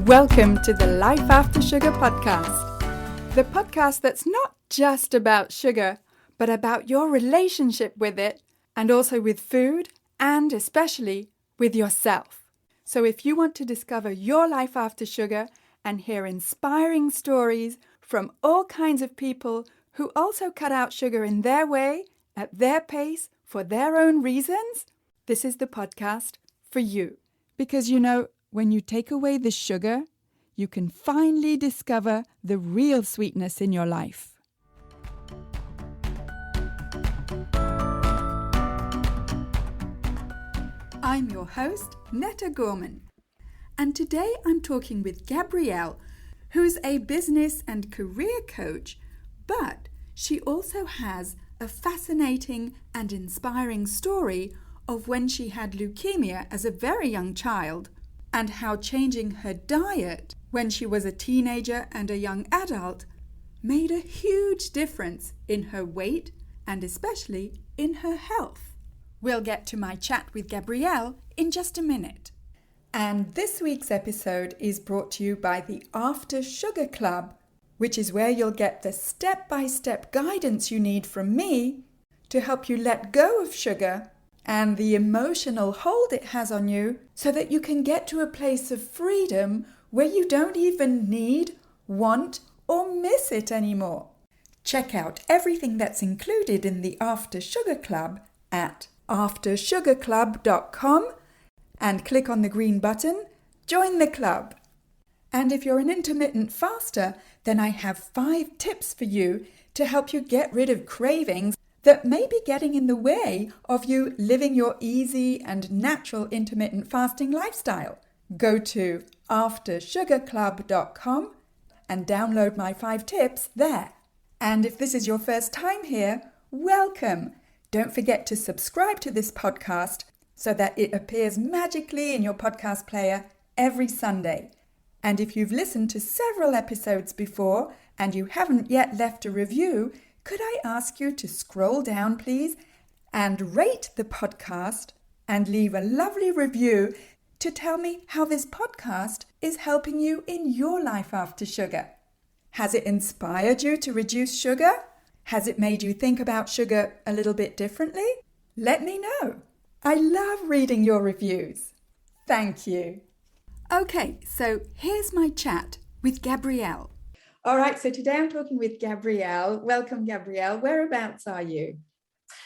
Welcome to the Life After Sugar podcast, the podcast that's not just about sugar, but about your relationship with it and also with food and especially with yourself. So if you want to discover your life after sugar and hear inspiring stories from all kinds of people who also cut out sugar in their way, at their pace, for their own reasons, this is the podcast for you. Because when you take away the sugar, you can finally discover the real sweetness in your life. I'm your host, Netta Gorman, and today I'm talking with Gabrielle, who's a business and career coach, but she also has a fascinating and inspiring story of when she had leukemia as a very young child and how changing her diet when she was a teenager and a young adult made a huge difference in her weight and especially in her health. We'll get to my chat with Gabrielle in just a minute. And this week's episode is brought to you by the After Sugar Club, which is where you'll get the step-by-step guidance you need from me to help you let go of sugar and the emotional hold it has on you so that you can get to a place of freedom where you don't even need, want, or miss it anymore. Check out everything that's included in the After Sugar Club at aftersugarclub.com and click on the green button, Join the Club. And if you're an intermittent faster, then I have 5 tips for you to help you get rid of cravings that may be getting in the way of you living your easy and natural intermittent fasting lifestyle. Go to aftersugarclub.com and download my 5 tips there. And if this is your first time here, welcome. Don't forget to subscribe to this podcast so that it appears magically in your podcast player every Sunday. And if you've listened to several episodes before and you haven't yet left a review, could I ask you to scroll down, please, and rate the podcast and leave a lovely review to tell me how this podcast is helping you in your life after sugar. Has it inspired you to reduce sugar? Has it made you think about sugar a little bit differently? Let me know. I love reading your reviews. Thank you. Okay, so here's my chat with Gabrielle. All right, so today I'm talking with Gabrielle. Welcome, Gabrielle. Whereabouts are you?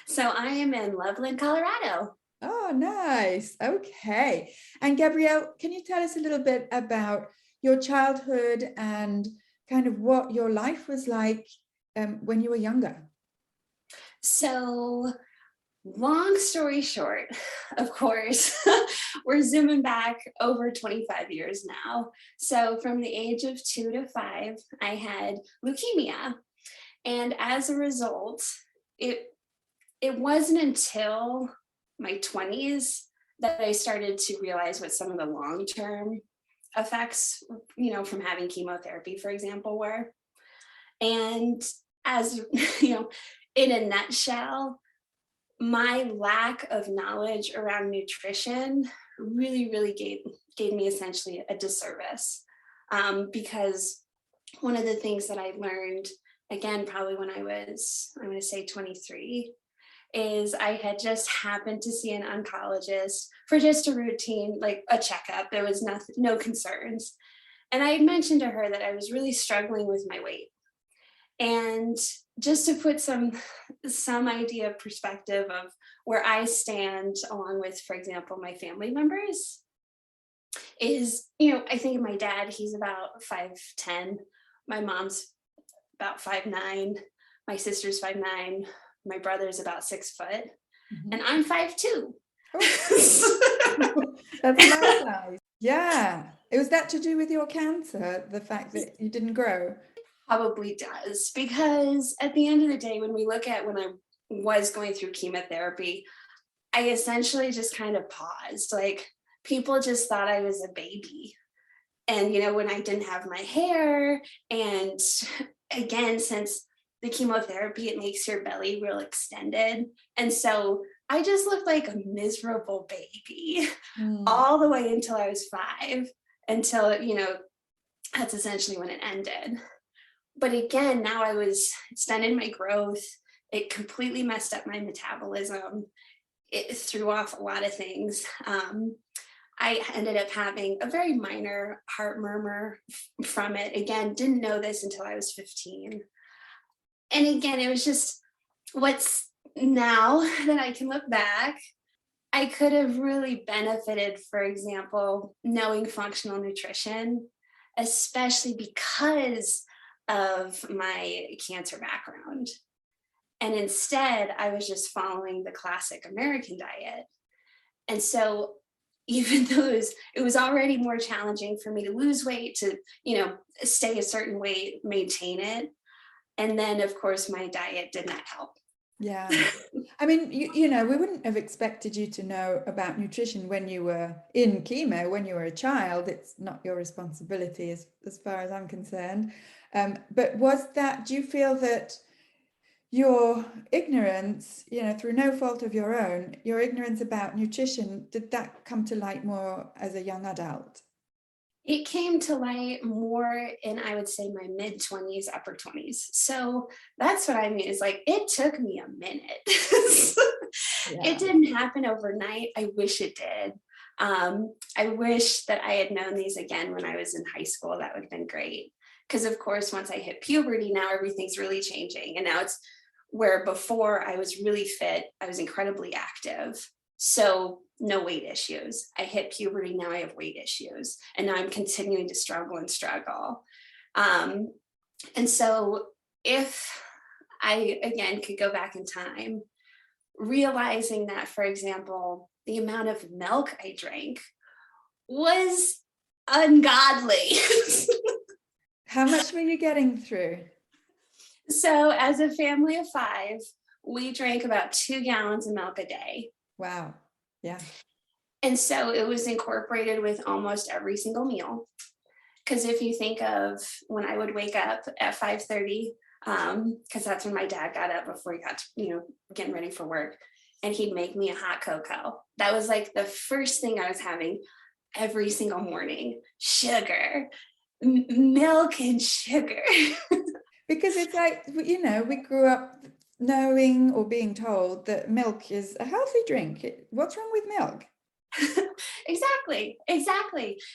So I am in Loveland, Colorado. Oh, nice. Okay. And Gabrielle, can you tell us a little bit about your childhood and kind of what your life was like when you were younger? So long story short, of course, we're zooming back over 25 years now. So from the age of 2 to 5, I had leukemia. And as a result, it wasn't until my 20s that I started to realize what some of the long-term effects, from having chemotherapy, for example, were. And as, in a nutshell, my lack of knowledge around nutrition really gave me essentially a disservice, because one of the things that I learned, again, probably when I was, I'm going to say 23, is I had just happened to see an oncologist for just a routine, like a checkup. There was no concerns. And I had mentioned to her that I was really struggling with my weight. And just to put some idea of perspective of where I stand along with, for example, my family members is, I think of my dad, he's about 5'10". My mom's about 5'9". My sister's 5'9". My brother's about 6 foot. Mm-hmm. And I'm 5'2". Oh. That's nice. Yeah. Was that to do with your cancer, the fact that you didn't grow? Probably does, because at the end of the day, when we look at when I was going through chemotherapy, I essentially just kind of paused. Like, people just thought I was a baby. And, when I didn't have my hair, and again, since the chemotherapy, it makes your belly real extended. And so I just looked like a miserable baby all the way until I was 5, until, That's essentially when it ended. But again, now it stunted my growth. It completely messed up my metabolism. It threw off a lot of things. I ended up having a very minor heart murmur from it. Again, didn't know this until I was 15. And again, it was just what's now that I can look back, I could have really benefited, for example, knowing functional nutrition, especially because of my cancer background. And instead, I was just following the classic American diet. And so even though it was already more challenging for me to lose weight, to, stay a certain weight, maintain it. And then, of course, my diet did not help. Yeah. I mean, we wouldn't have expected you to know about nutrition when you were in chemo, when you were a child. It's not your responsibility as far as I'm concerned. But do you feel that your ignorance, through no fault of your own, your ignorance about nutrition, did that come to light more as a young adult? It came to light more in, I would say, my mid 20s, upper 20s. So that's what I mean, is like, it took me a minute. Yeah. It didn't happen overnight. I wish it did. I wish that I had known these again when I was in high school. That would have been great. Because of course, once I hit puberty, now everything's really changing. And now it's where before I was really fit, I was incredibly active. So no weight issues. I hit puberty, now I have weight issues. And now I'm continuing to struggle. And so if I, again, could go back in time, realizing that, for example, the amount of milk I drank was ungodly. How much were you getting through? So as a family of 5, we drank about 2 gallons of milk a day. Wow. Yeah. And so it was incorporated with almost every single meal. Because if you think of when I would wake up at 5:30, because that's when my dad got up before he got to, getting ready for work, and he'd make me a hot cocoa. That was like the first thing I was having every single morning. Sugar, milk and sugar. Because it's like, we grew up knowing or being told that milk is a healthy drink. What's wrong with milk? Exactly.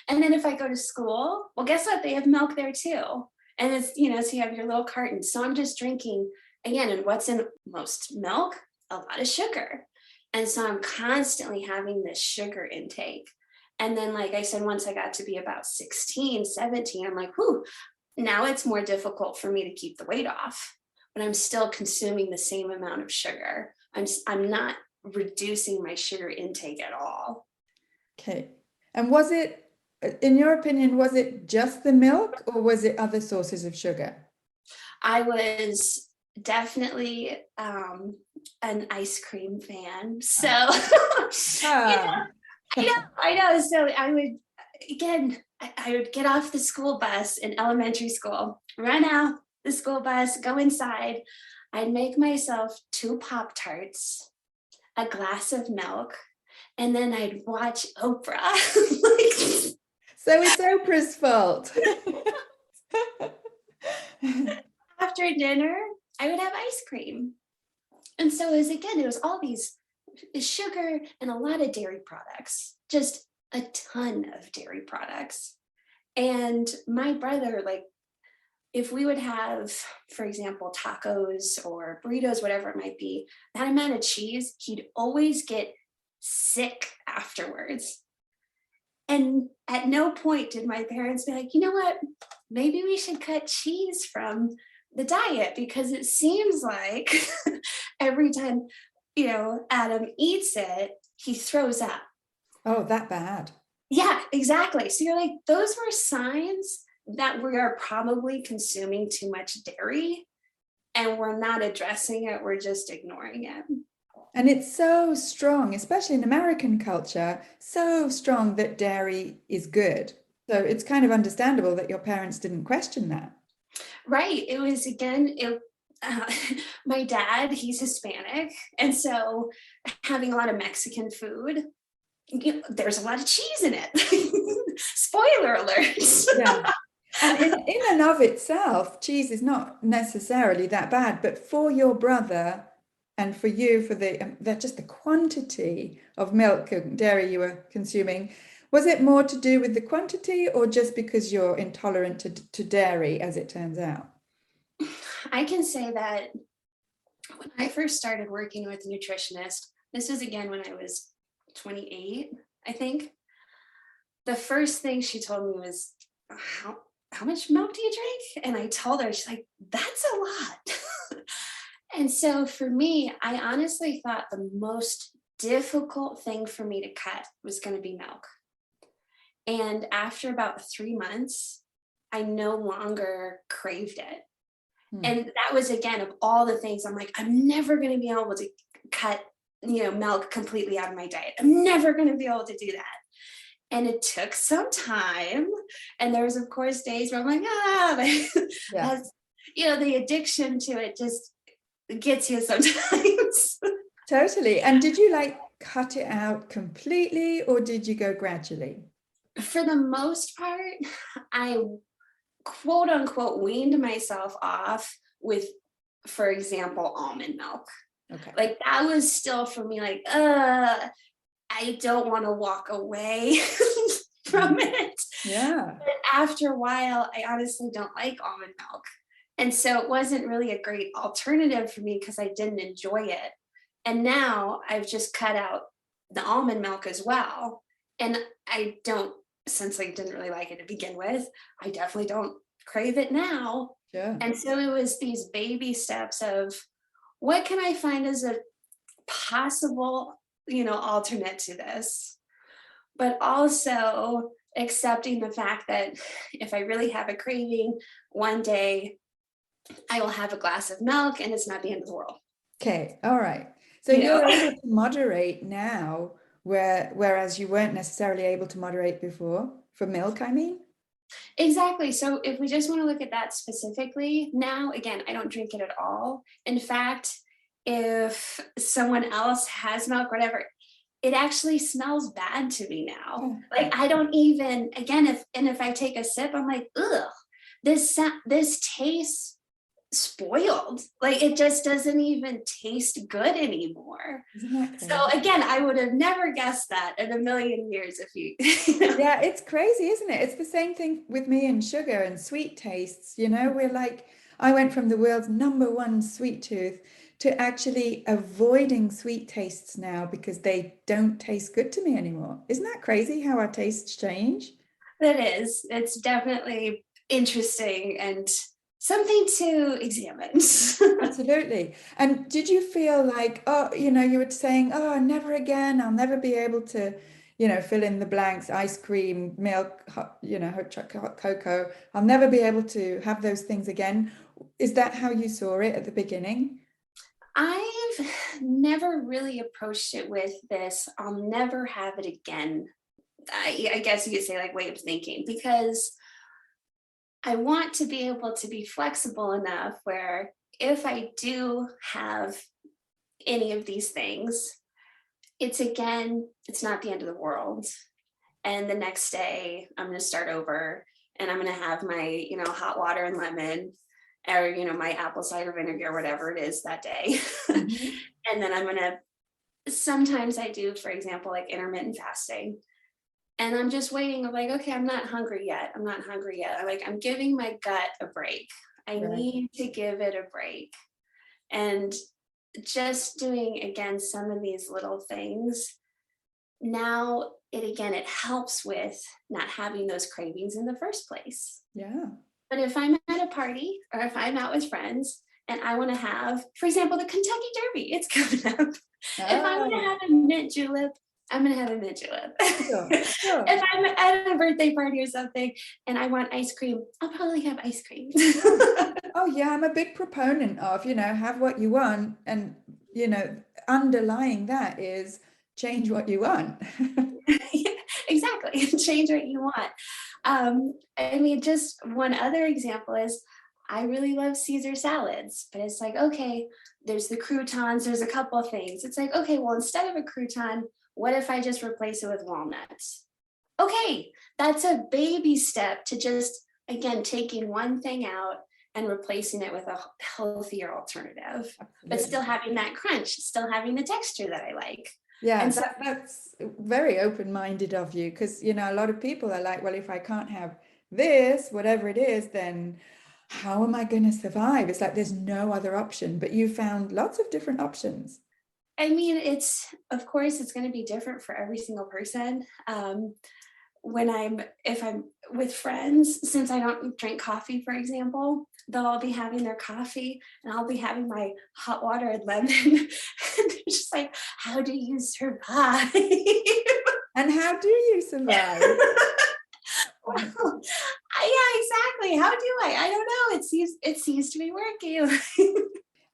And then if I go to school, well, guess what? They have milk there too. And it's, so you have your little carton. So I'm just drinking again. And what's in most milk? A lot of sugar. And so I'm constantly having this sugar intake. And then, like I said, once I got to be about 16, 17, I'm like, whew, now it's more difficult for me to keep the weight off, but I'm still consuming the same amount of sugar. I'm not reducing my sugar intake at all. Okay. And was it, in your opinion, was it just the milk or was it other sources of sugar? I was definitely an ice cream fan. So, I know. So I would, again, I would get off the school bus in elementary school, run out the school bus, go inside. I'd make myself 2 Pop-Tarts, a glass of milk, and then I'd watch Oprah. So it's Oprah's fault. After dinner, I would have ice cream. And so it was all these sugar and a lot of dairy products, just a ton of dairy products. And my brother, if we would have, for example, tacos or burritos, whatever it might be, that amount of cheese, he'd always get sick afterwards. And at no point did my parents be like, you know what, maybe we should cut cheese from the diet, because it seems like every time, Adam eats it, he throws up. Oh, that bad. Yeah, exactly. So you're like, those were signs that we are probably consuming too much dairy and we're not addressing it. We're just ignoring it. And it's so strong, especially in American culture, so strong that dairy is good. So it's kind of understandable that your parents didn't question that. Right. It was, again, my dad, he's Hispanic. And so having a lot of Mexican food, there's a lot of cheese in it. Spoiler alert. Yeah. And in and of itself, cheese is not necessarily that bad, but for your brother and for you, for just the quantity of milk and dairy you were consuming, was it more to do with the quantity or just because you're intolerant to dairy, as it turns out? I can say that when I first started working with a nutritionist, this was again when I was 28, I think. The first thing she told me was, how much milk do you drink? And I told her, she's like, that's a lot. And so for me, I honestly thought the most difficult thing for me to cut was going to be milk. And after about 3 months, I no longer craved it. And that was, again, of all the things, I'm like, I'm never going to be able to cut, milk completely out of my diet. I'm never going to be able to do that. And it took some time. And there was, of course, days where I'm like, Yeah. that's, the addiction to it just gets you sometimes. Totally. And did you like cut it out completely or did you go gradually? For the most part, I quote unquote weaned myself off with, for example, almond milk. Okay. Like that was still for me like, I don't want to walk away from it. Yeah. But after a while, I honestly don't like almond milk. And so it wasn't really a great alternative for me because I didn't enjoy it. And now I've just cut out the almond milk as well. And I don't, since I didn't really like it to begin with, I definitely don't crave it now. Sure. And so it was these baby steps of what can I find as a possible, alternate to this, but also accepting the fact that if I really have a craving, one day I will have a glass of milk and it's not the end of the world. Okay. All right. So you're able to moderate now, whereas you weren't necessarily able to moderate before for milk, I mean? Exactly. So if we just want to look at that specifically, now, again, I don't drink it at all. In fact, if someone else has milk, whatever, it actually smells bad to me now. Oh. Like I don't even, again, if I take a sip, I'm like, ugh, this tastes spoiled. Like it just doesn't even taste good anymore. Isn't that crazy? So again, I would have never guessed that in a million years if you, Yeah, it's crazy, isn't it? It's the same thing with me and sugar and sweet tastes. We're like, I went from the world's #1 sweet tooth to actually avoiding sweet tastes now because they don't taste good to me anymore. Isn't that crazy how our tastes change? That is, it's definitely interesting and something to examine. Absolutely. And did you feel like, oh, you were saying, oh, never again, I'll never be able to, fill in the blanks, ice cream, milk, hot cocoa. I'll never be able to have those things again. Is that how you saw it at the beginning? I've never really approached it with this, I'll never have it again. I guess you could say like way of thinking, because I want to be able to be flexible enough where if I do have any of these things, it's not the end of the world. And the next day I'm going to start over and I'm going to have my, hot water and lemon or, my apple cider vinegar, whatever it is that day. Mm-hmm. And then sometimes I do, for example, like intermittent fasting. And I'm just waiting. I'm like, okay, I'm not hungry yet. I'm giving my gut a break. I need to give it a break. And just doing, again, some of these little things, now it helps with not having those cravings in the first place. Yeah. But if I'm at a party or if I'm out with friends and I want to have, for example, the Kentucky Derby, it's coming up. If I want to have a mint julep, I'm going to have a mint julep. Sure. If I'm at a birthday party or something and I want ice cream, I'll probably have ice cream. Oh, yeah, I'm a big proponent of, have what you want. And, underlying that is change what you want. Exactly. Change what you want. Just one other example is I really love Caesar salads, but it's like, okay, there's the croutons, there's a couple of things. It's like, okay, well, instead of a crouton, what if I just replace it with walnuts? Okay, that's a baby step to just, again, taking one thing out and replacing it with a healthier alternative, but Absolutely. still having that crunch, still having the texture that I like. Yeah, And so, that's very open-minded of you, because a lot of people are like, well, if I can't have this, whatever it is, then how am I going to survive? It's like there's no other option, but you found lots of different options. I mean, of course, it's going to be different for every single person. If I'm with friends, since I don't drink coffee, for example, they'll all be having their coffee and I'll be having my hot water and lemon. And they're just like, how do you survive? And how do you survive? Well, yeah, exactly. How do I? I don't know. It seems to be working.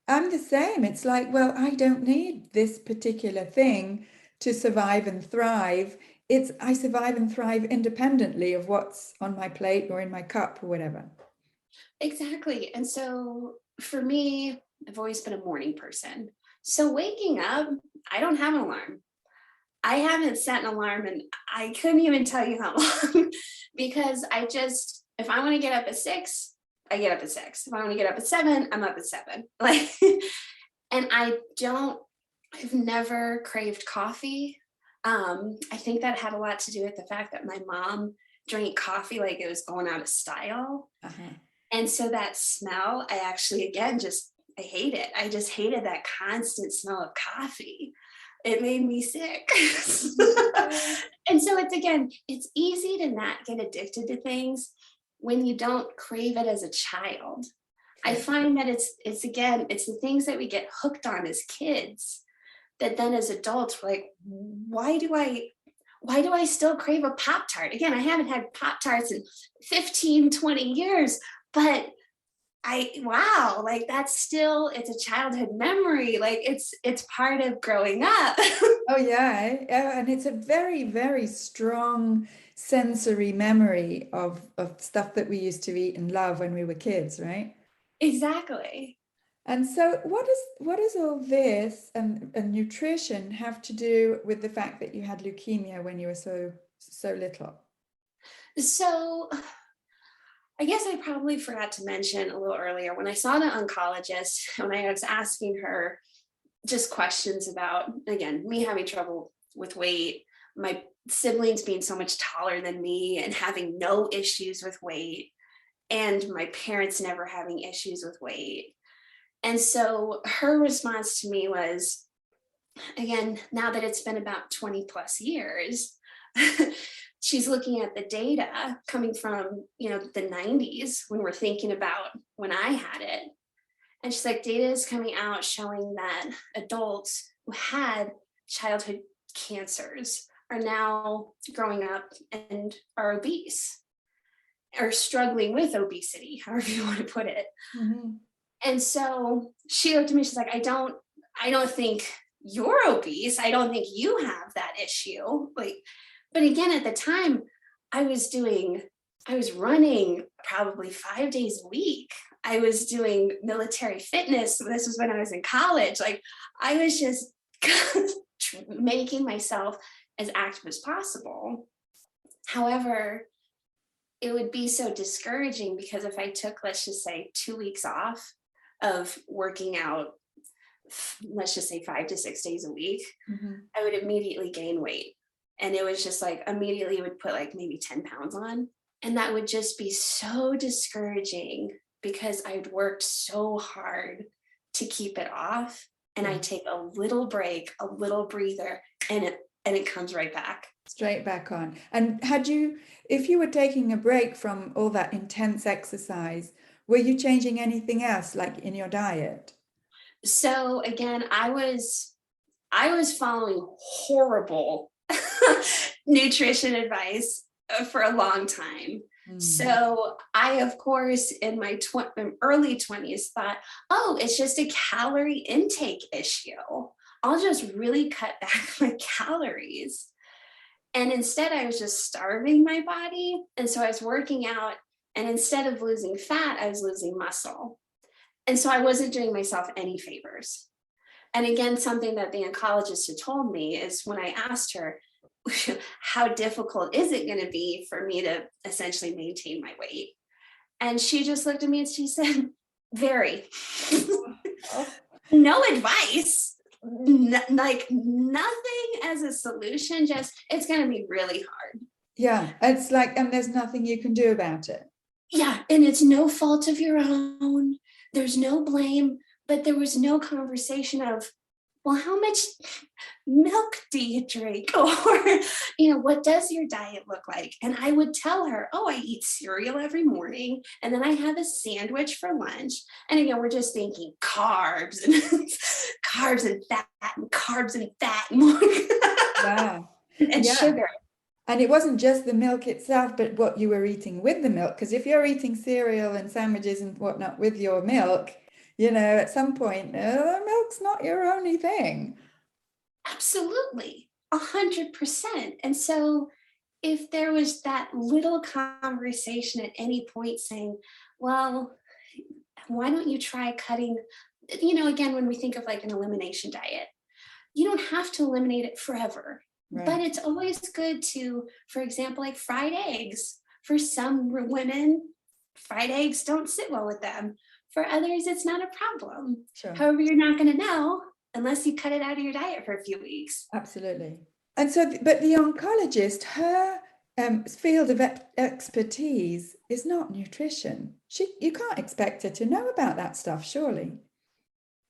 I'm the same. It's like, well, I don't need this particular thing to survive and thrive. I survive and thrive independently of what's on my plate or in my cup or whatever. Exactly. And so for me, I've always been a morning person. So waking up, I don't have an alarm. I haven't set an alarm and I couldn't even tell you how long because if I want to get up at 6, I get up at 6. If I want to get up at 7, I'm up at 7. Like, and I've never craved coffee. I think that had a lot to do with the fact that my mom drank coffee like it was going out of style. Uh-huh. And so that smell, I actually, again, I hate it. I just hated that constant smell of coffee. It made me sick. And so it's easy to not get addicted to things when you don't crave it as a child. I find that it's the things that we get hooked on as kids that then as adults we're like, why do I still crave a Pop-Tart? Again, I haven't had Pop-Tarts in 15, 20 years, but wow, like it's a childhood memory. Like it's part of growing up. Oh, yeah. And it's a very, very strong sensory memory of stuff that we used to eat and love when we were kids, right? Exactly. And so what does all this and nutrition have to do with the fact that you had leukemia when you were so little? So I guess I probably forgot to mention a little earlier when I saw the oncologist, when I was asking her just questions about, again, me having trouble with weight, my siblings being so much taller than me and having no issues with weight, and my parents never having issues with weight. And so her response to me was, again, now that it's been about 20 plus years, she's looking at the data coming from, the 90s when we're thinking about when I had it. And she's like, data is coming out showing that adults who had childhood cancers are now growing up and are obese or struggling with obesity, however you want to put it. Mm-hmm. And so she looked at me, she's like, I don't think you're obese. I don't think you have that issue. Like, but again, at the time I was running probably 5 days a week. I was doing military fitness. This was when I was in college. Like I was just making myself as active as possible. However, it would be so discouraging because if I took, let's just say 2 weeks off of working out, let's just say 5 to 6 days a week, Mm-hmm. I would immediately gain weight. And it was just like immediately would put like maybe 10 pounds on. And that would just be so discouraging because I'd worked so hard to keep it off. And I take a little break, a little breather, and it comes right back. Straight back on. And if you were taking a break from all that intense exercise, were you changing anything else, like in your diet? So again, I was following horrible nutrition advice for a long time. So I, of course, in my early 20s thought, oh, it's just a calorie intake issue. I'll just really cut back my calories. And instead, I was just starving my body. And so I was working out. And instead of losing fat, I was losing muscle. And so I wasn't doing myself any favors. And again, something that the oncologist had told me is when I asked her, how difficult is it going to be for me to essentially maintain my weight? And she just looked at me and she said, very. Oh, No advice, like nothing as a solution, just it's going to be really hard. yeah, it's like, and there's nothing you can do about it. Yeah, and it's no fault of your own. There's no blame, but there was no conversation of, well, how much milk do you drink? Or, what does your diet look like? And I would tell her, oh, I eat cereal every morning, and then I have a sandwich for lunch. And again, we're just thinking carbs and carbs and fat and carbs and fat and, Yeah. and Yeah. sugar. And it wasn't just the milk itself, but what you were eating with the milk. Because if you're eating cereal and sandwiches and whatnot with your milk, at some point, the milk's not your only thing. Absolutely, 100%. And so if there was that little conversation at any point saying, well, why don't you try cutting, again, when we think of like an elimination diet, you don't have to eliminate it forever. Right. But it's always good to, for example, like fried eggs. For some women, fried eggs don't sit well with them. For others, it's not a problem. Sure. However, you're not going to know unless you cut it out of your diet for a few weeks. Absolutely. And so, but the oncologist, her field of expertise is not nutrition. You can't expect her to know about that stuff, surely.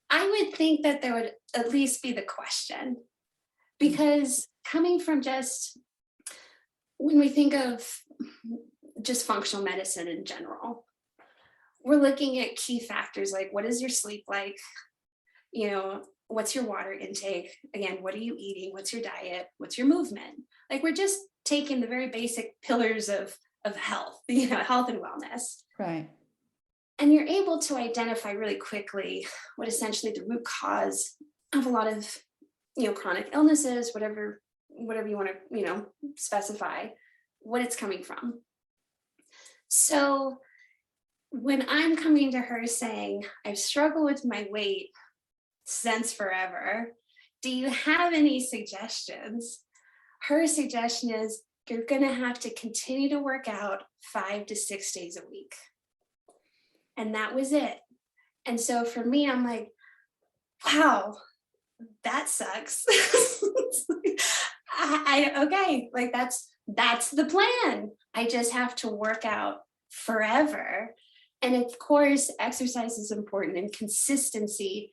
I would think that there would at least be the question, because coming from just, when we think of just functional medicine in general, we're looking at key factors like, what is your sleep like? What's your water intake? Again, what are you eating? What's your diet? What's your movement? Like, we're just taking the very basic pillars of health, health and wellness. Right. And you're able to identify really quickly what essentially the root cause of a lot of, chronic illnesses, whatever you want to, specify what it's coming from. So when I'm coming to her saying, I've struggled with my weight since forever, do you have any suggestions? Her suggestion is, you're going to have to continue to work out 5 to 6 days a week. And that was it. And so for me, I'm like, wow, that sucks. Okay, like that's the plan. I just have to work out forever. And of course, exercise is important and consistency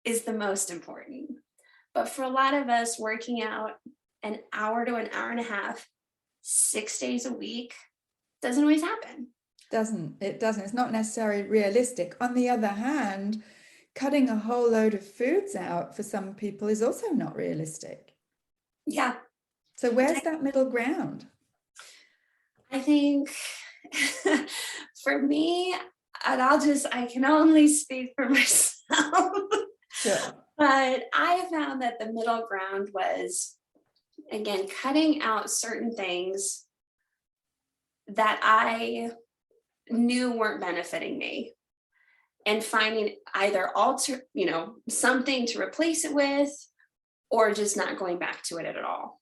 is the most important. But for a lot of us, working out an hour to an hour and a half, 6 days a week doesn't always happen. It doesn't. It's not necessarily realistic. On the other hand, cutting a whole load of foods out for some people is also not realistic. Yeah. So where's that middle ground? I think for me, and I can only speak for myself. Sure. But I found that the middle ground was, again, cutting out certain things that I knew weren't benefiting me and finding either something to replace it with, or just not going back to it at all.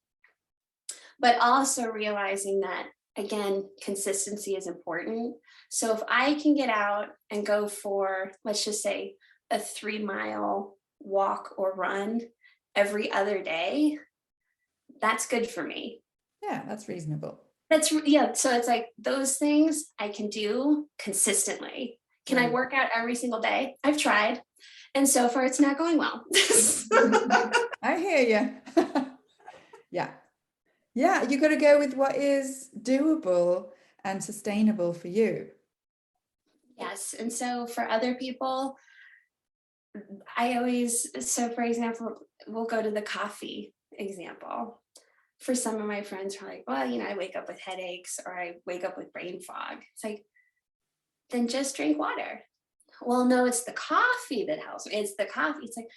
But also realizing that, again, consistency is important. So if I can get out and go for, let's just say, a 3-mile walk or run every other day, that's good for me. Yeah, that's reasonable. So it's like those things I can do consistently. Can I work out every single day? I've tried, and so far it's not going well. I hear you. Yeah, you got to go with what is doable and sustainable for you. Yes, and so for other people, for example, we'll go to the coffee example. For some of my friends who are like, well, I wake up with headaches or I wake up with brain fog. It's like, then just drink water. Well, no, it's the coffee that helps me. It's the coffee. It's like,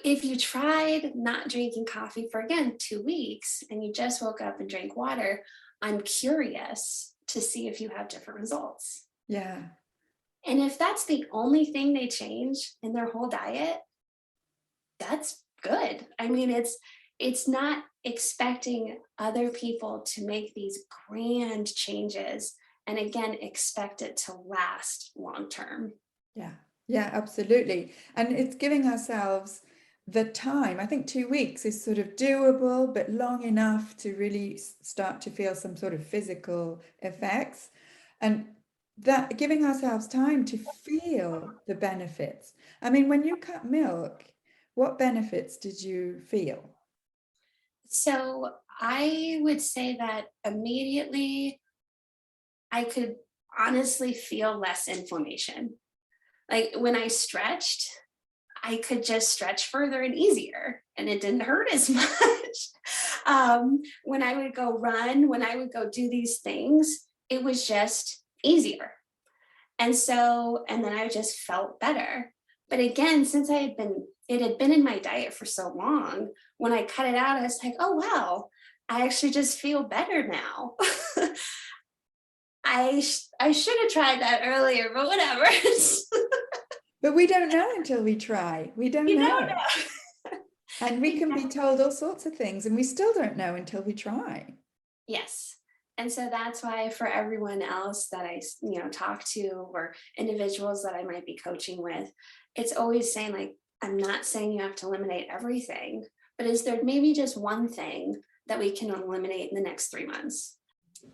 if you tried not drinking coffee for, again, 2 weeks and you just woke up and drank water, I'm curious to see if you have different results. Yeah. And if that's the only thing they change in their whole diet, that's good. I mean, it's not expecting other people to make these grand changes and again, expect it to last long term. Yeah, yeah, absolutely. And it's giving ourselves the time. I think 2 weeks is sort of doable, but long enough to really start to feel some sort of physical effects. And that giving ourselves time to feel the benefits. I mean, when you cut milk, what benefits did you feel? So I would say that immediately I could honestly feel less inflammation. Like when I stretched, I could just stretch further and easier, and it didn't hurt as much. When I would go run, when I would go do these things, it was just easier. And then I just felt better. But again, since it had been in my diet for so long, when I cut it out, I was like, oh, wow, I actually just feel better now. I should have tried that earlier, but whatever. But we don't know until we try. We don't You don't know. know. And we can be told all sorts of things, and we still don't know until we try. Yes. And so that's why for everyone else that I, talk to, or individuals that I might be coaching with, it's always saying, like, I'm not saying you have to eliminate everything, but is there maybe just one thing that we can eliminate in the next 3 months?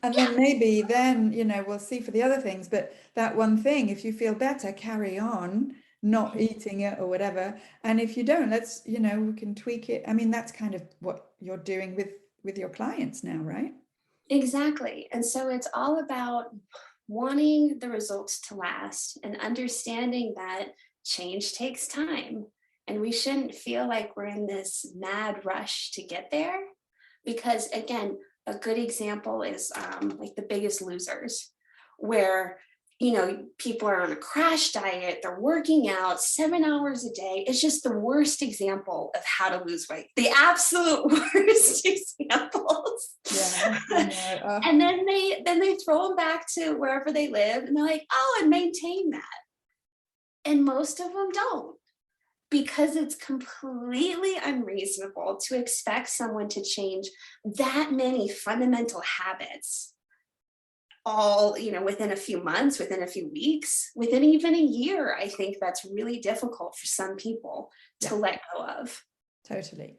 And then maybe then, we'll see for the other things, but that one thing, if you feel better, carry on not eating it or whatever. And if you don't, we can tweak it. I mean, that's kind of what you're doing with your clients now, right? Exactly. And so it's all about wanting the results to last and understanding that change takes time. And we shouldn't feel like we're in this mad rush to get there. Because again, a good example is like The Biggest Losers, where people are on a crash diet, they're working out 7 hours a day. It's just the worst example of how to lose weight, the absolute worst examples. Yeah, I know. And then they throw them back to wherever they live, and they're like, oh, and maintain that. And most of them don't, because it's completely unreasonable to expect someone to change that many fundamental habits all, within a few months, within a few weeks, within even a year. I think that's really difficult for some people to let go of. Totally.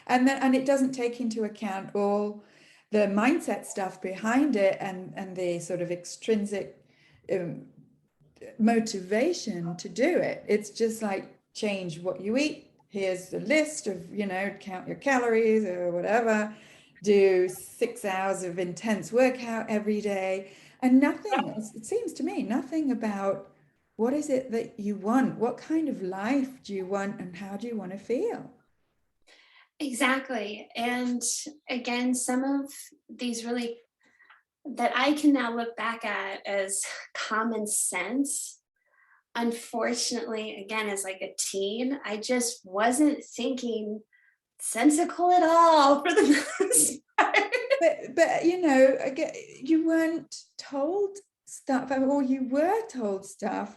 And it doesn't take into account all the mindset stuff behind it, and the sort of extrinsic motivation to do it. It's just like, change what you eat. Here's the list of, count your calories or whatever. Do 6 hours of intense workout every day. And nothing, it seems to me, nothing about what is it that you want? What kind of life do you want, and how do you want to feel? Exactly. And again, some of these really that I can now look back at as common sense. Unfortunately, again, as like a teen, I just wasn't thinking sensical at all for the most part. But again, you weren't told stuff, or you were told stuff,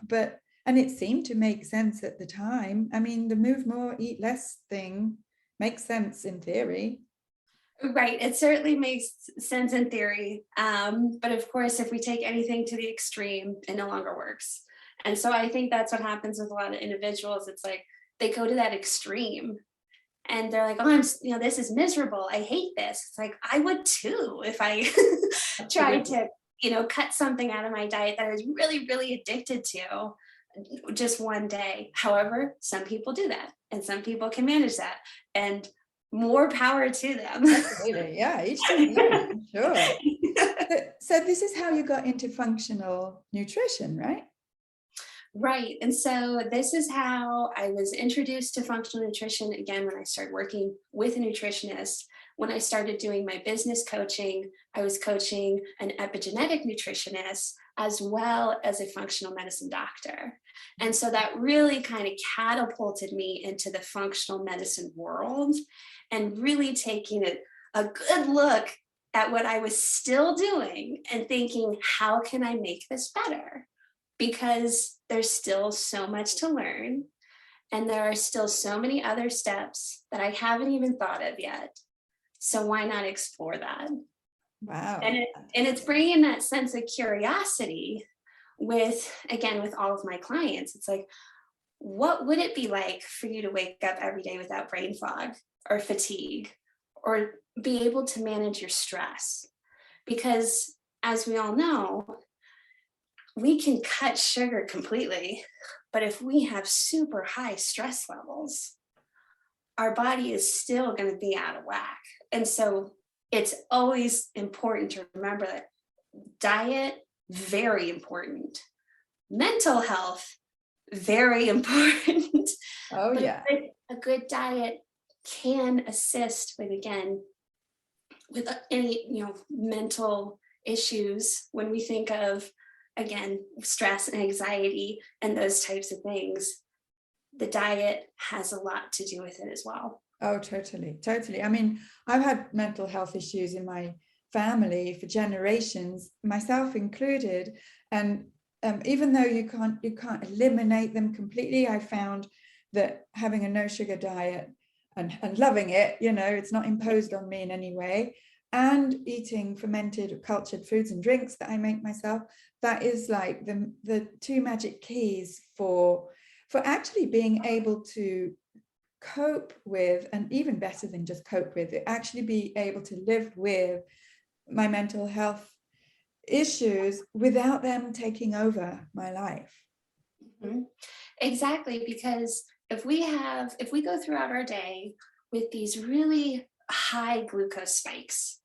and it seemed to make sense at the time. I mean, the move more, eat less thing makes sense in theory. Right. It certainly makes sense in theory. But of course, if we take anything to the extreme, it no longer works. And so I think that's what happens with a lot of individuals. It's like they go to that extreme and they're like, oh, this is miserable. I hate this. It's like, I would too if I tried to, cut something out of my diet that I was really, really addicted to just one day. However, some people do that, and some people can manage that, and more power to them. Absolutely. Yeah, each to their own, sure. So this is how you got into functional nutrition, right? Right. And so this is how I was introduced to functional nutrition again when I started working with a nutritionist. When I started doing my business coaching, I was coaching an epigenetic nutritionist as well as a functional medicine doctor. And so that really kind of catapulted me into the functional medicine world, and really taking a good look at what I was still doing and thinking, how can I make this better? Because there's still so much to learn, and there are still so many other steps that I haven't even thought of yet. So why not explore that? Wow. And it's bringing that sense of curiosity with, again, with all of my clients. It's like, what would it be like for you to wake up every day without brain fog or fatigue, or be able to manage your stress? Because as we all know, we can cut sugar completely, but if we have super high stress levels, our body is still going to be out of whack. And so it's always important to remember that diet, very important. Mental health, very important. Oh, But yeah. a good diet can assist with, again, with any, mental issues when we think of, again, stress and anxiety and those types of things. The diet has a lot to do with it as well. Oh, totally, totally. I mean, I've had mental health issues in my family for generations, myself included. And even though you can't eliminate them completely, I found that having a no sugar diet and loving it, it's not imposed on me in any way, and eating fermented or cultured foods and drinks that I make myself, that is like the two magic keys for actually being able to cope with, and even better than just cope with it, actually be able to live with my mental health issues without them taking over my life. Mm-hmm. Exactly, because if we go throughout our day with these really high glucose spikes,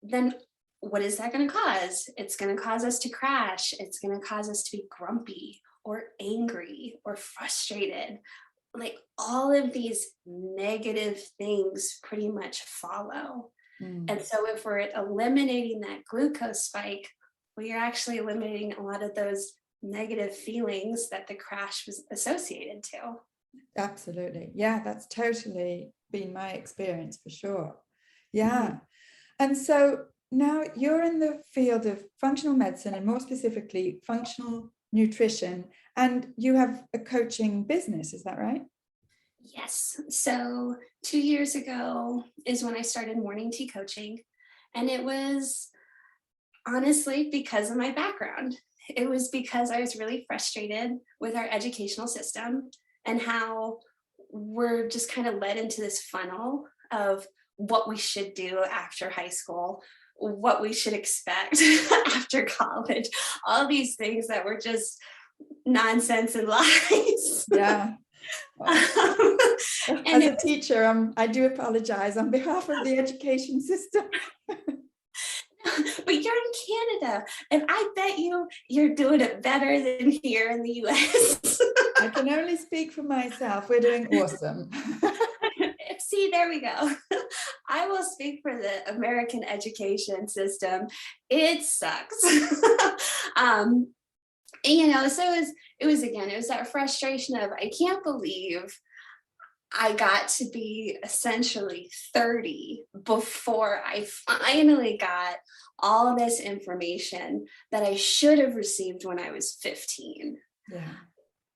then what is that going to cause? It's going to cause us to crash. It's going to cause us to be grumpy or angry or frustrated. Like, all of these negative things pretty much follow. And so if we're eliminating that glucose spike, well, you're actually eliminating a lot of those negative feelings that the crash was associated to. Absolutely. Yeah, that's totally been my experience for sure. Yeah. Mm-hmm. And so now you're in the field of functional medicine, and more specifically functional nutrition, and you have a coaching business, is that right? Yes. So 2 years ago is when I started morning tea coaching. And it was honestly because of my background. It was because I was really frustrated with our educational system and how we're just kind of led into this funnel of what we should do after high school, what we should expect after college, all these things that were just nonsense and lies. Yeah. um, and As a teacher, I do apologize on behalf of the education system. But you're in Canada, and I bet you're doing it better than here in the US. I can only speak for myself. We're doing awesome. See, there we go. I will speak for the American education system. It sucks. So it was that frustration of, I can't believe I got to be essentially 30 before I finally got all this information that I should have received when I was 15. Yeah.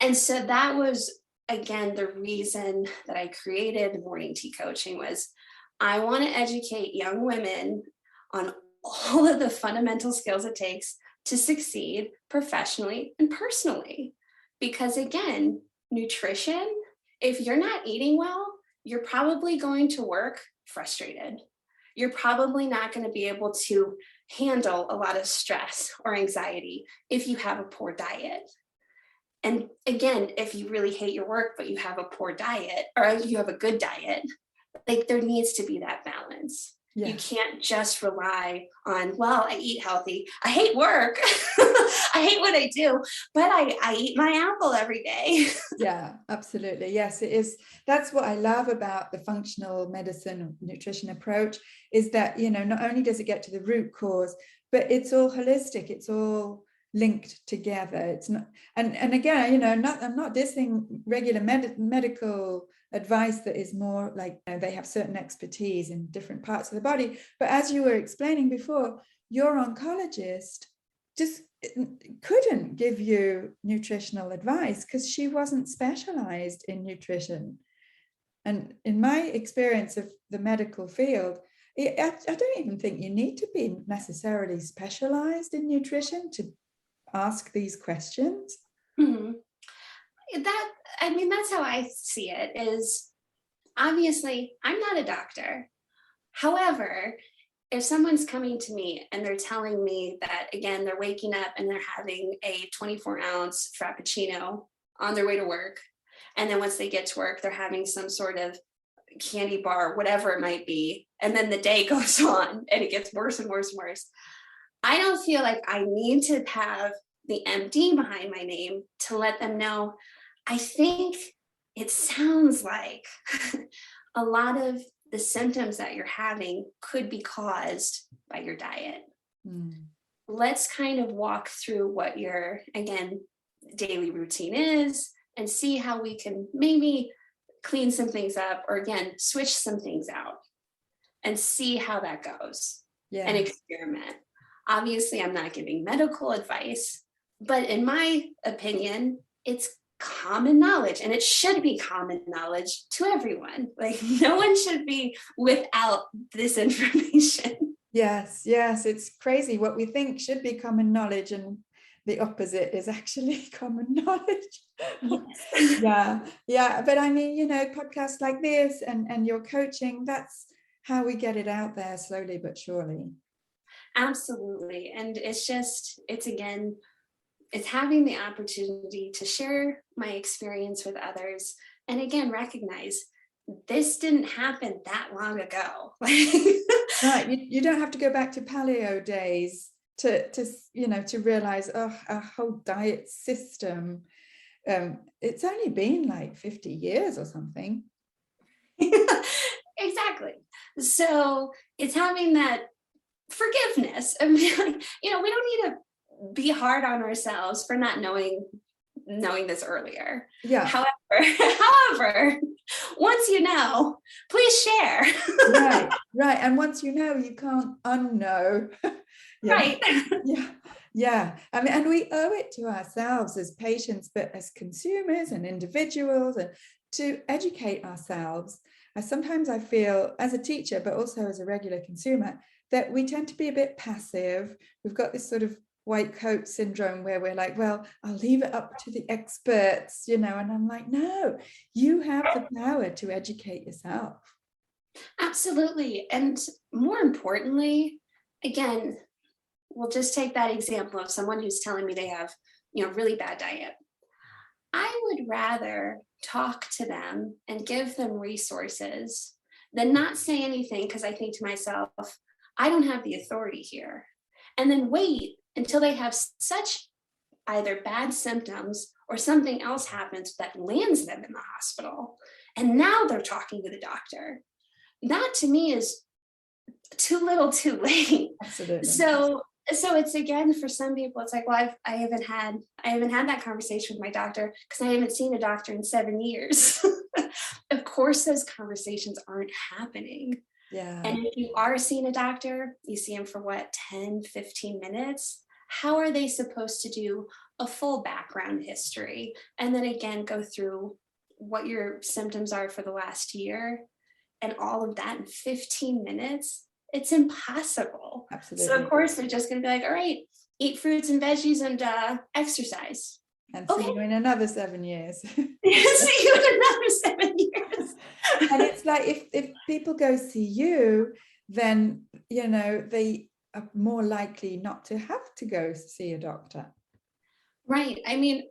And so that was, again, the reason that I created morning tea coaching was I want to educate young women on all of the fundamental skills it takes to succeed professionally and personally. Because again, nutrition, if you're not eating well, you're probably going to work frustrated. You're probably not going to be able to handle a lot of stress or anxiety if you have a poor diet. And again, if you really hate your work, but you have a poor diet, or you have a good diet, like, there needs to be that balance. Yeah. You can't just rely on, well, I eat healthy. I hate work. I hate what I do, but I eat my apple every day. Yeah, absolutely. Yes, it is. That's what I love about the functional medicine nutrition approach, is that, not only does it get to the root cause, but it's all holistic. It's all linked together. It's not, and again, I'm not dissing regular medical advice that is more like, they have certain expertise in different parts of the body. But as you were explaining before, your oncologist just couldn't give you nutritional advice because she wasn't specialized in nutrition. And in my experience of the medical field, I don't even think you need to be necessarily specialized in nutrition to ask these questions. Mm-hmm. That's how I see it, is obviously I'm not a doctor. However, if someone's coming to me and they're telling me that, again, they're waking up and they're having a 24-ounce Frappuccino on their way to work, and then once they get to work, they're having some sort of candy bar, whatever it might be, and then the day goes on and it gets worse and worse and worse, I don't feel like I need to have the MD behind my name to let them know, I think it sounds like a lot of the symptoms that you're having could be caused by your diet. Let's kind of walk through what your, again, daily routine is and see how we can maybe clean some things up, or again, switch some things out and see how that goes. And experiment. Obviously, I'm not giving medical advice, but in my opinion, it's common knowledge, and it should be common knowledge to everyone. Like, no one should be without this information. Yes, it's crazy what we think should be common knowledge, and the opposite is actually common knowledge. Yeah. But I mean, podcasts like this and your coaching, that's how we get it out there slowly but surely. Absolutely. And it's having the opportunity to share my experience with others. And again, recognize this didn't happen that long ago. Right. You don't have to go back to paleo days to realize, our whole diet system, it's only been like 50 years or something. Exactly. So it's having that forgiveness. I mean, we don't need to be hard on ourselves for not knowing this earlier. Yeah. However, once you know, please share. Right. And once you know, you can't unknow. Right. Yeah. I mean, and we owe it to ourselves as patients, but as consumers and individuals, and to educate ourselves. Sometimes I feel, as a teacher, but also as a regular consumer, that we tend to be a bit passive. We've got this sort of white coat syndrome where we're like, well, I'll leave it up to the experts, and I'm like, no, you have the power to educate yourself. Absolutely. And more importantly, again, we'll just take that example of someone who's telling me they have, really bad diet. I would rather talk to them and give them resources than not say anything, because I think to myself, I don't have the authority here. And then wait until they have such either bad symptoms or something else happens that lands them in the hospital. And now they're talking to the doctor. That to me is too little too late. Absolutely. So it's, again, for some people, it's like, well, I haven't had that conversation with my doctor because I haven't seen a doctor in 7 years. Of course, those conversations aren't happening. Yeah. And if you are seeing a doctor, you see him for 10, 15 minutes. How are they supposed to do a full background history? And then again, go through what your symptoms are for the last year and all of that in 15 minutes? It's impossible. Absolutely. So of course, they're just going to be like, all right, eat fruits and veggies and exercise. And see you in another 7 years. See you in another 7 years. And it's like, if people go see you, then, they are more likely not to have to go see a doctor. Right. I mean,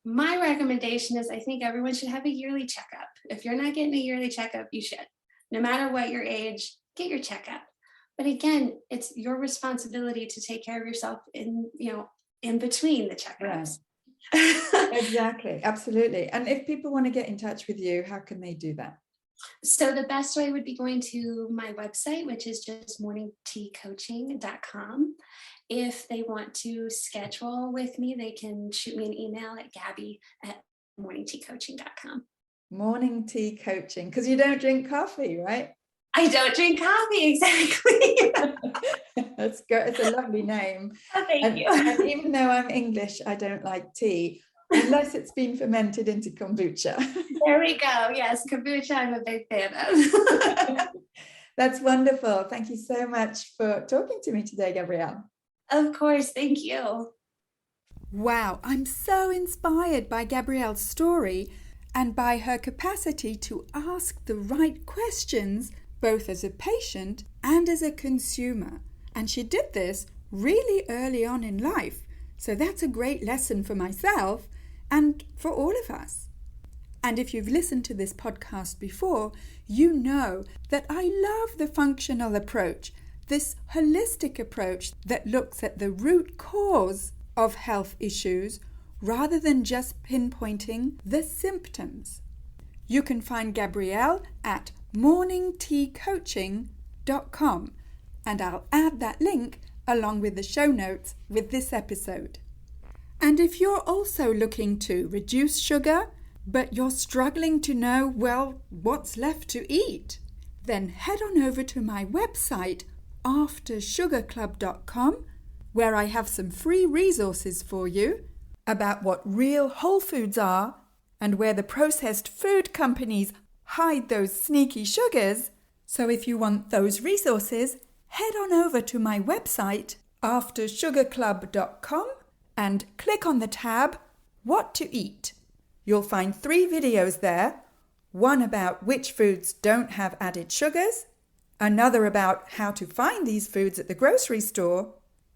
my recommendation is I think everyone should have a yearly checkup. If you're not getting a yearly checkup, you should. No matter what your age, get your checkup. But again, it's your responsibility to take care of yourself in between the checkups. Right. Exactly. Absolutely. And if people want to get in touch with you, how can they do that? So the best way would be going to my website, which is just morningteacoaching.com. If they want to schedule with me, they can shoot me an email at gabby@morningteacoaching.com. Morning tea coaching, because you don't drink coffee, right? I don't drink coffee, exactly. That's good. It's a lovely name. Oh, thank you. And even though I'm English, I don't like tea unless it's been fermented into kombucha. There we go. Yes, kombucha I'm a big fan of. That's wonderful. Thank you so much for talking to me today, Gabrielle. Of course, thank you. Wow, I'm so inspired by Gabrielle's story and by her capacity to ask the right questions, both as a patient and as a consumer. And she did this really early on in life. So that's a great lesson for myself and for all of us. And if you've listened to this podcast before, you know that I love the functional approach, this holistic approach that looks at the root cause of health issues rather than just pinpointing the symptoms. You can find Gabrielle at morningteacoaching.com, and I'll add that link along with the show notes with this episode. And if you're also looking to reduce sugar, but you're struggling to know, well, what's left to eat, then head on over to my website, aftersugarclub.com, where I have some free resources for you about what real whole foods are and where the processed food companies hide those sneaky sugars. So if you want those resources, head on over to my website, aftersugarclub.com, and click on the tab, What to Eat. You'll find 3 videos there, one about which foods don't have added sugars, another about how to find these foods at the grocery store,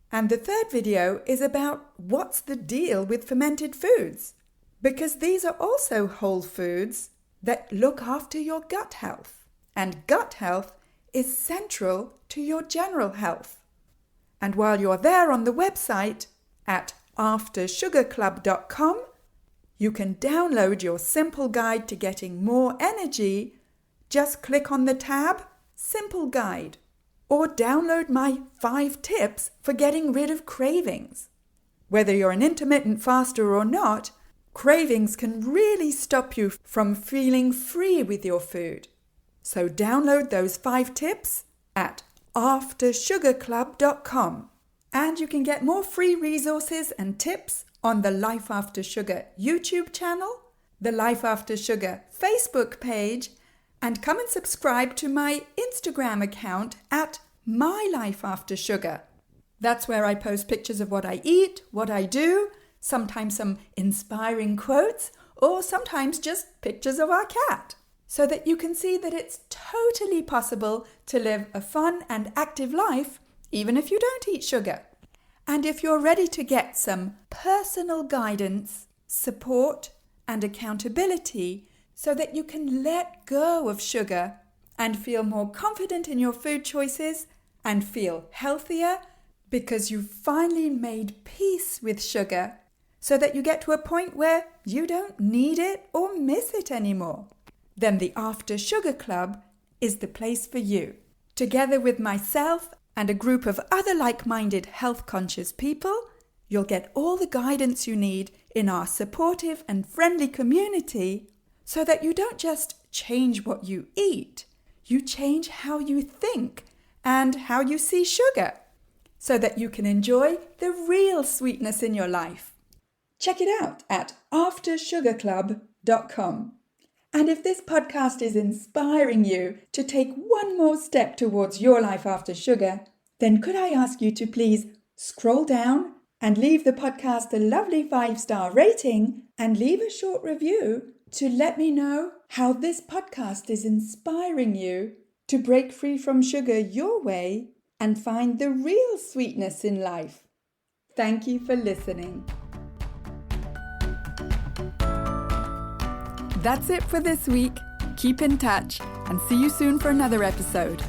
and the 3rd video is about what's the deal with fermented foods, because these are also whole foods that look after your gut health, and gut health is central to your general health. And while you're there on the website at aftersugarclub.com, you can download your simple guide to getting more energy. Just click on the tab Simple Guide, or download my 5 tips for getting rid of cravings. Whether you're an intermittent faster or not, cravings can really stop you from feeling free with your food. So download those 5 tips at aftersugarclub.com. And you can get more free resources and tips on the Life After Sugar YouTube channel, the Life After Sugar Facebook page, and come and subscribe to my Instagram account at My Life After Sugar. That's where I post pictures of what I eat, what I do, sometimes some inspiring quotes, or sometimes just pictures of our cat, so that you can see that it's totally possible to live a fun and active life even if you don't eat sugar. And if you're ready to get some personal guidance, support, and accountability so that you can let go of sugar and feel more confident in your food choices and feel healthier because you've finally made peace with sugar so that you get to a point where you don't need it or miss it anymore, then the After Sugar Club is the place for you. Together with myself and a group of other like-minded health-conscious people, you'll get all the guidance you need in our supportive and friendly community so that you don't just change what you eat, you change how you think and how you see sugar so that you can enjoy the real sweetness in your life. Check it out at aftersugarclub.com. And if this podcast is inspiring you to take one more step towards your life after sugar, then could I ask you to please scroll down and leave the podcast a lovely 5-star rating and leave a short review to let me know how this podcast is inspiring you to break free from sugar your way and find the real sweetness in life. Thank you for listening. That's it for this week. Keep in touch and see you soon for another episode.